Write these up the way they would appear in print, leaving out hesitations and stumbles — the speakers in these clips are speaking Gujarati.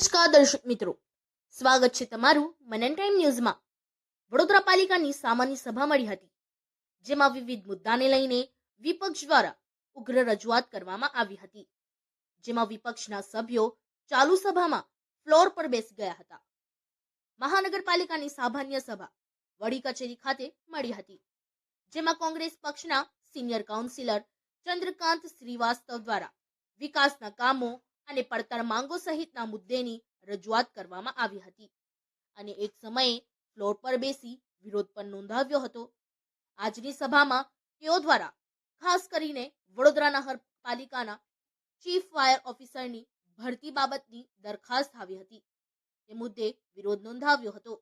નમસ્કાર દર્શક મિત્રો, સ્વાગત છે તમારું મનન ટાઈમ ન્યૂઝમાં। વડોદરા પાલિકાની સામાન્ય સભા મળી હતી, જેમાં વિવિધ મુદ્દાને લઈને વિપક્ષ દ્વારા ઉગ્ર રજૂઆત કરવામાં આવી હતી, જેમાં વિપક્ષના સભ્યો ચાલુ સભામાં ફ્લોર પર બેસી ગયા હતા। મહાનગરપાલિકાની સામાન્ય સભા વડી કચેરી ખાતે મળી હતી, જેમાં કોંગ્રેસ પક્ષના સિનિયર કાઉન્સિલર ચંદ્રકાંત શ્રીવાસ્તવ દ્વારા વિકાસના કામો અને પડતર માંગો સહિતના મુદ્દેની રજૂઆત કરવામાં આવી હતી અને એક સમયે ફ્લોર પર બેસી વિરોધ પણ નોંધાવ્યો હતો। આજની સભામાં તેઓ દ્વારા ખાસ કરીને વડોદરા નગરપાલિકાના ચીફ ફાયર ઓફિસરની ભરતી બાબતની દરખાસ્ત આવી હતી, તે મુદ્દે વિરોધ નોંધાવ્યો હતો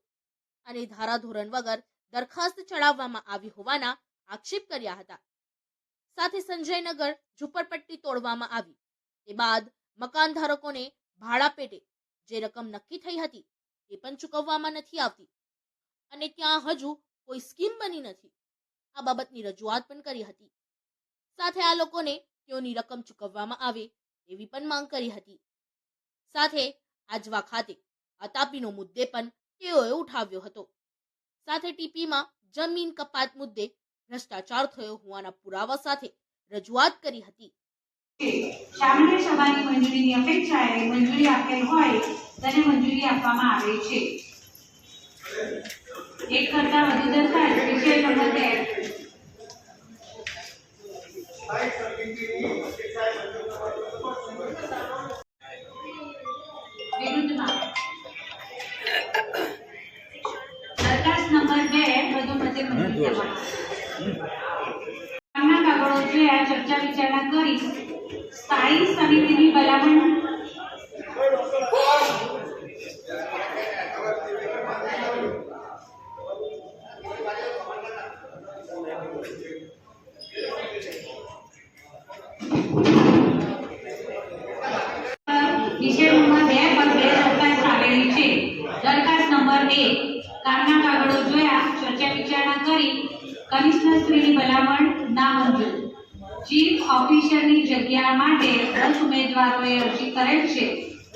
અને ધારાધોરણ વગર દરખાસ્ત ચડાવવામાં આવી હોવાના આક્ષેપ કર્યા હતા। સાથે સંજયનગર ઝુંપડપટ્ટી તોડવામાં આવી તે બાદ મકાન ધારકોને ભાડા પેટે જે રકમ નક્કી થઈ હતી તે પણ ચૂકવવામાં નથી આવતી અને ત્યાં હજુ કોઈ સ્કીમ બની નથી, આ બાબતની રજૂઆત પણ કરી હતી। સાથે આ લોકોને તેઓની રકમ ચૂકવવામાં આવે એવી પણ માંગ કરી હતી। સાથે આજવા ખાતે અતાપીનો મુદ્દે પણ તેઓએ ઉઠાવ્યો હતો। સાથે ટીપીમાં જમીન કપાત મુદ્દે ભ્રષ્ટાચાર થયો હોવાના પુરાવા સાથે રજૂઆત કરી હતી। સામાન્ય સભાની મંજૂરીની અપેક્ષાએ મંજૂરી આપેલ હોય તેને મંજૂરી આપવામાં આવે છે। એક કરતા વધુ દરખાસ્ત વિષય નંબર 2 વિરુદ્ધમાં દરખાસ્ત નંબર 2 વધુ મતે મંજૂર કરવામાં કાગળો જોયા ચર્ચા વિચારણા કરી સ્થાયી સમિતિની ભલામણ વિષય નંબર 2 પર 2 દરખાસ્ત આવેલી છે। દરખાસ્ત નંબર 1 કામના કાગળો જોયા ચર્ચા વિચારણા કરી કમિશનર શ્રીની ભલામણ નામંજૂર। ચીફ ઓફિસરની જગ્યા માટે 10 ઉમેદવારોએ અરજી કરેલ છે,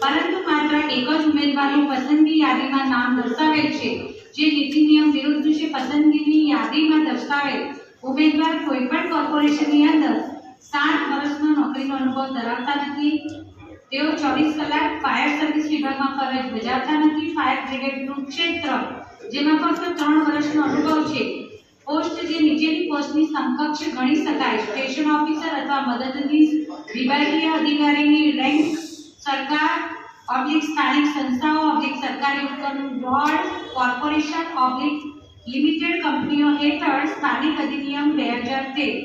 પરંતુ માત્ર એક જ ઉમેદવારનું પસંદગી યાદીમાં નામ દર્શાવેલ છે, જે નીતિ નિયમ વિરુદ્ધ છે। પસંદગીની યાદીમાં દર્શાવેલ ઉમેદવાર કોઈપણ કોર્પોરેશનની અંદર 7 વર્ષનો નોકરીનો અનુભવ ધરાવતા નથી। તેઓ 24 કલાક ફાયર સર્વિસ વિભાગમાં ફરજ બજાવતા નથી। ફાયર બ્રિગેડનું ક્ષેત્ર જેમાં ફક્ત 3 વર્ષનો અનુભવ છે। પોસ્ટ જે નીચેની પોસ્ટની સમકક્ષ ગણી શકાય। સ્ટેશન ઓફિસર અથવા મદદનીશ વિભાગીય અધિકારીની રેન્ક સરકાર સ્થાનિક સંસ્થાઓ સરકારી ઉપકરણ બોર્ડ કોર્પોરેશન લિમિટેડ કંપનીઓ હેઠળ સ્થાનિક અધિનિયમ 2013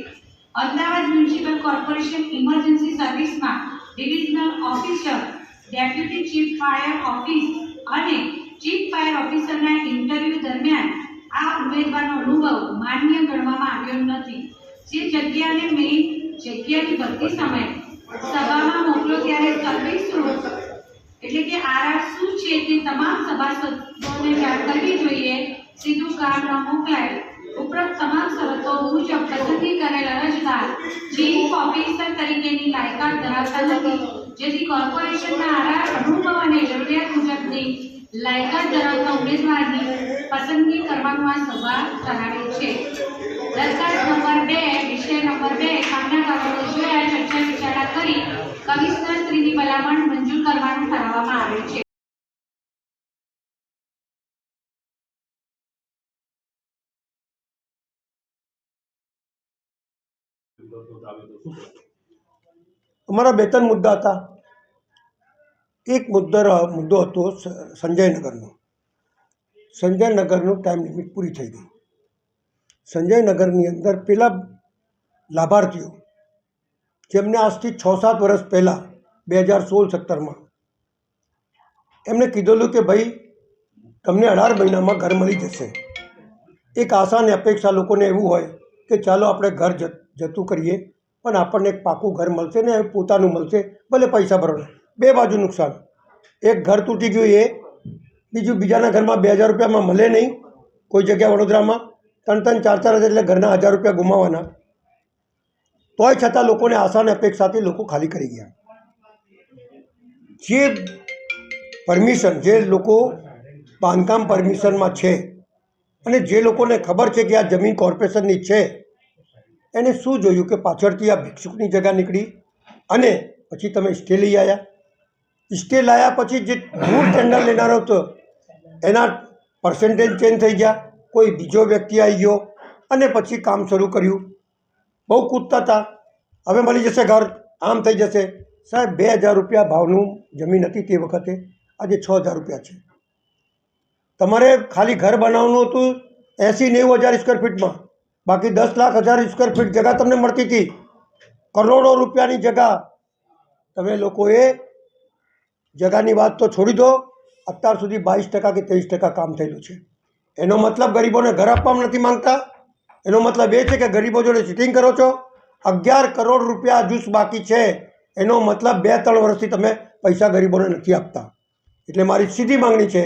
અમદાવાદ મ્યુનિસિપલ કોર્પોરેશન ઇમરજન્સી સર્વિસમાં divisional officer deputy chief fire office અને ચીફ ફાયર ઓફિસરના ઇન્ટરવ્યુ દરમિયાન આ ઉમેદવારનો અનુભવ માન્ય ગણવામાં આવ્યો નથી। જે જગ્યાને મેઇન જગ્યાની ભરતી સમયે સભામાં મોકલો ત્યારે સર્વિસ રૂલ એટલે કે આરઆર શું છે તે તમામ સભાસદોને જાણ કરવી જોઈએ। સીધું કામ ન મોકલાય। ઉપરોક્ત તમામ શરતો મુજબ પસંદગી કરેલ અરજદાર ચીફ ઓફિસર તરીકેની લાયકાત ધરાવતા નથી, જેથી કોર્પોરેશનના આરઆર અનુભવ અને જરૂરિયાત મુજબની લાયકાત ધરાવતા ઉમેદવારની પસંદગી કરવાનું આ સભા કરાવે છે। દરખાસ્ત નંબર 2 વિષય નંબર 2 કામના કાગળો જોયા ચર્ચા વિચારણા કરી કમિશનર શ્રીની ભલામણ મંજૂર કરવાનું ઠરાવવામાં આવે છે। અમારા 2-3 મુદ્દા હતા। એક મુદ્દો હતો સંજયનગરનો। સંજયનગરનું ટાઈમ લિમિટ પૂરી થઈ ગઈ। સંજયનગરની અંદર પેલા લાભાર્થીઓ જેમને આજથી 6-7 વર્ષ પહેલાં 2016-17માં એમને કીધેલું કે ભાઈ તમને 18 મહિનામાં ઘર મળી જશે। એક આશા અને અપેક્ષા લોકોને એવું હોય કે ચાલો આપણે ઘર જતું કરીએ પણ આપણને એક પાકું ઘર મળશે ને પોતાનું મળશે, ભલે પૈસા ભરવાના। 2 બાજુ નુકસાન। એક ઘર તૂટી ગયું એ, બીજું બીજાના ઘરમાં 2000 રૂપિયામાં મળે નહીં। કોઈ જગ્યા વડોદરામાં 3-3, 4-4 હજાર એટલે ઘરના 1000 રૂપિયા ગુમાવવાના। તોય છતાં લોકોને આશા અને અપેક્ષાથી લોકો ખાલી કરી ગયા। જે પરમિશન જે લોકો બાંધકામ પરમિશનમાં છે અને જે લોકોને ખબર છે કે આ જમીન કોર્પોરેશનની છે એને શું જોયું કે પાછળથી આ ભિક્ષુકની જગ્યા નીકળી અને પછી તમે સ્ટે લઈ આવ્યા. સ્ટે લાવ્યા પછી જે મૂળ ટેન્ડર લેનારો હતો એના પર્સન્ટેજ ચેન્જ થઈ ગયા, કોઈ બીજો વ્યક્તિ આવી ગયો અને પછી કામ શરૂ કર્યું. બહુ કૂદતા હતા, હવે મળી જશે ઘર, આમ થઈ જશે. સાહેબ 2000 રૂપિયા ભાવનું જમીન હતી તે વખતે, આજે 6000 રૂપિયા છે. તમારે ખાલી ઘર બનાવવાનું હતું 80-90 હજાર સ્ક્વેર ફીટમાં, બાકી 10 લાખ હજાર સ્ક્વેર ફીટ જગ્યા તમને મળતી હતી. કરોડો રૂપિયાની જગ્યા. તમે લોકોએ જગ્યાની વાત તો છોડી દો, અત્યાર સુધી 22% કે 23% કામ થયેલું છે. એનો મતલબ ગરીબોને ઘર આપવામાં નથી માંગતા. એનો મતલબ એ છે કે ગરીબો જોડે ચીટિંગ કરો છો. 11 કરોડ રૂપિયા હજુ બાકી છે. એનો મતલબ 2-3 વર્ષથી તમે પૈસા ગરીબોને નથી આપતા. એટલે મારી સીધી માંગણી છે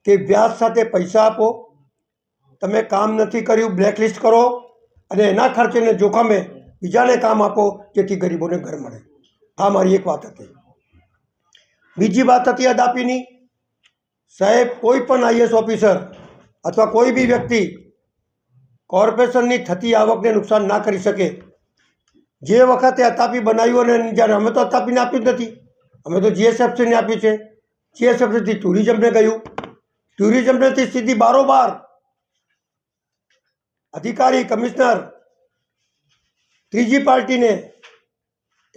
કે વ્યાજ સાથે પૈસા આપો. તમે કામ નથી કર્યું, બ્લેકલિસ્ટ કરો અને એના ખર્ચેને જોખમે બીજાને કામ આપો જેથી ગરીબોને ઘર મળે. આ મારી એક વાત હતી. બીજી વાત હતી અદાપીની. સાહેબ, કોઈ પણ આઈએસ ઓફિસર અથવા કોઈ બી વ્યક્તિ કોર્પોરેશનની થતી આવકને નુકસાન ના કરી શકે. જે વખતે અતાપી બનાવ્યું અને જ્યારે અમે તો અતાપીને આપ્યું જ નથી, અમે તો જીએસએફસીને આપ્યું છે. જીએસએફસીથી ટુરિઝમને ગયું, ટુરિઝમનેથી સીધી બારોબાર અધિકારી કમિશનર ત્રીજી પાર્ટીને,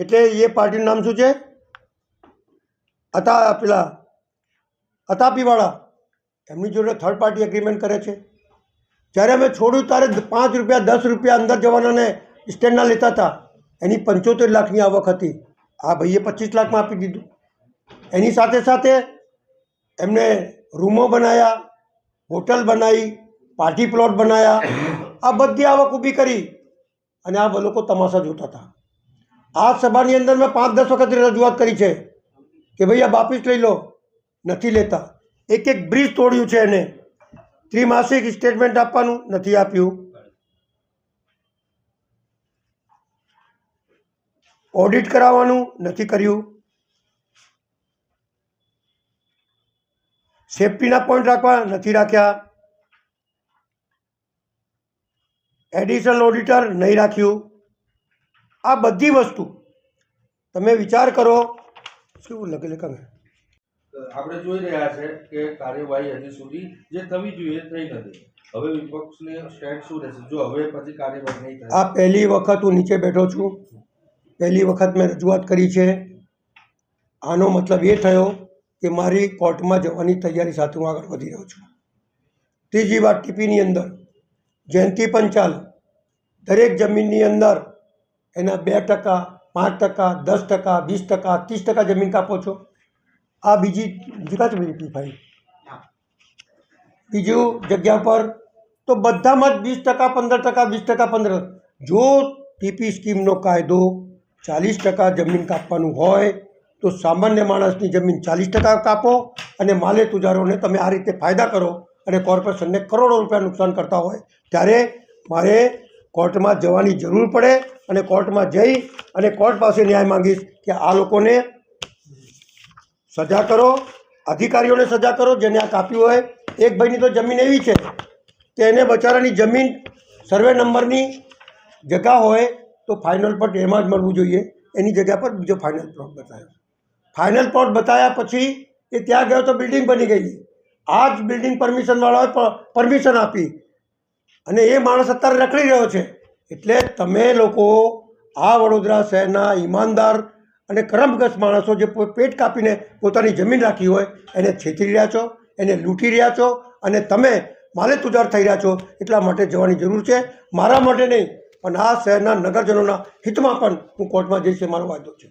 એટલે એ પાર્ટીનું નામ શું છે, અતાપીવાળા, એમની જોડે થર્ડ પાર્ટી એગ્રીમેન્ટ કરે છે. જ્યારે અમે છોડ્યું ત્યારે 5 રૂપિયા 10 રૂપિયા અંદર જવાનાને સ્ટેન્ડના લેતા હતા. એની 75 લાખની આવક હતી. આ ભાઈએ 25 લાખમાં આપી દીધું. એની સાથે સાથે એમને રૂમો બનાવ્યા, હોટલ બનાવી, પાર્ટી પ્લોટ બનાવ્યા, આ બધી આવક ઊભી કરી અને આ લોકો તમાશા જોતા હતા. આ સભાની અંદર મેં 5-10 વખત રજૂઆત કરી છે કે ભાઈ આ વાપસ લઈ લો, નથી લેતા. એક બ્રિજ તોડ્યું છે એને. ત્રિમાસિક સ્ટેટમેન્ટ આપવાનું નથી આપ્યું. ઓડિટ કરાવવાનું નથી કર્યું. સેફટીના પોઈન્ટ રાખવા નથી રાખ્યા. એડિશનલ ઓડિટર નહીં રાખ્યું. આ બધી વસ્તુ તમે વિચાર કરો. શું લખે આપણે જોઈ રહ્યા છે કે કાર્યવાહી હજી સુધી જે થવી જોઈએ થઈ નથી. હવે વિપક્ષની સ્ટેન્ડ શું રહેશે જો હવે પછી કાર્યવાહી નહીં થાય? આ પહેલી વખત હું નીચે બેઠો છું, પહેલી વખત મેં રજૂઆત કરી છે. આનો મતલબ એ થયો કે મારી કોર્ટમાં જવાની તૈયારી સાથે હું આગળ વધી રહ્યો છું. ત્રીજી વાત, ટીપીની અંદર જયંતિ પંચાલ દરેક જમીનની અંદર એના 2%, 5%, 10%, 20%, 30% જમીન કાપો છો. આ બીજી જગ્યા છે ભાઈ, બીજું જગ્યા પર તો બધામાં જ 20%, 15%, 20%, 15%. જો ટીપી સ્કીમનો કાયદો 40% જમીન કાપવાનું હોય તો સામાન્ય માણસની જમીન 40% કાપો અને માલે તુજારોને તમે આ રીતે ફાયદા કરો અને કોર્પોરેશનને કરોડો રૂપિયા નુકસાન કરતા હોય ત્યારે મારે કોર્ટમાં જવાની જરૂર પડે અને કોર્ટમાં જઈ અને કોર્ટ પાસે ન્યાય માંગીશ કે આ લોકોને સજા કરો, અધિકારીઓને સજા કરો જેને આ કાપ્યું હોય. એક ભાઈની તો જમીન એવી છે કે એને બચારાની જમીન સર્વે નંબરની જગ્યા હોય તો ફાઇનલ પ્લોટ એમાં જ મળવું જોઈએ. એની જગ્યા પર બીજો ફાઇનલ પ્લોટ બતાવ્યો. ફાઇનલ પ્લોટ બતાવ્યા પછી એ ત્યાં ગયો તો બિલ્ડિંગ બની ગઈ. આ જ બિલ્ડિંગ પરમિશનવાળાએ પરમિશન આપી અને એ માણસ અત્યારે રખડી રહ્યો છે. એટલે તમે લોકો આ વડોદરા શહેરના ઈમાનદાર અને કર્મગત માણસો જે પેટ કાપીને પોતાની જમીન રાખી હોય એને છેતરી રહ્યા છો, એને લૂંટી રહ્યા છો અને તમે માલે તુજાર થઈ રહ્યા છો. એટલા માટે જવાની જરૂર છે. મારા માટે નહીં પણ આ શહેરના નગરજનોના હિતમાં પણ હું કોર્ટમાં જઈશ, મારો વાયદો છે.